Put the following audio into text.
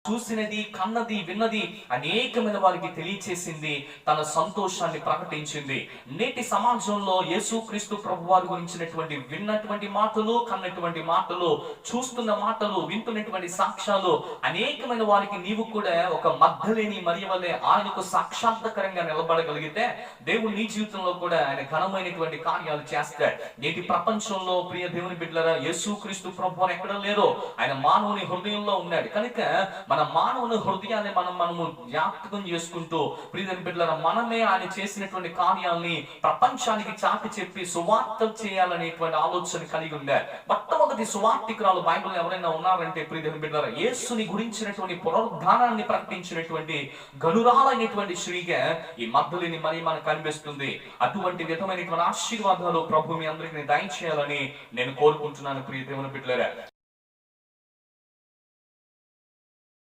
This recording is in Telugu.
చూసినది, కన్నది, విన్నది అనేకమైన వారికి తెలియచేసింది, తన సంతోషాన్ని ప్రకటించింది. నేటి సమాజంలో యేసుక్రీస్తు ప్రభు వారి గురించినటువంటి విన్నటువంటి మాటలు, కన్నటువంటి మాటలు, చూస్తున్న మాటలు, వింటున్నటువంటి సాక్ష్యాలు అనేకమైన వారికి నీవు కూడా ఒక మగ్ధలేని మరియ వలె ఆయనకు సాక్షాత్కరంగా నిలబడగలిగితే దేవుడు నీ జీవితంలో కూడా ఆయన ఘనమైనటువంటి కార్యాలు చేస్తాడు. నేటి ప్రపంచంలో ప్రియ దేవుని బిడ్డలారా, యేసుక్రీస్తు ప్రభు వారు ఎక్కడ లేరో, ఆయన మానవుని హృదయంలో ఉన్నాడు. కనుక మన మానవుని హృదయాన్ని మనము జ్ఞాపకం చేసుకుంటూ ప్రియ బిడ్డలారా, మనమే ఆయన చేసినటువంటి కార్యాలని ప్రపంచానికి చాటి చెప్పి సువార్త చేయాలనేటువంటి ఆలోచన కలిగి ఉండే మొట్టమొదటి సువార్తికురాలు బైబిల్ ఎవరైనా ఉన్నారంటే ప్రియ బిడ్డలారా, యేసుని గురించినటువంటి పునరుద్ధానాన్ని ప్రకటించినటువంటి గనురాలైనటువంటి స్త్రీగా ఈ మగ్ధలేని మరి మనకు కనిపిస్తుంది. అటువంటి విధమైనటువంటి ఆశీర్వాదాలు ప్రభు మీ అందరికీ దయచేయాలని నేను కోరుకుంటున్నాను ప్రియ దేవుని బిడ్డలారా.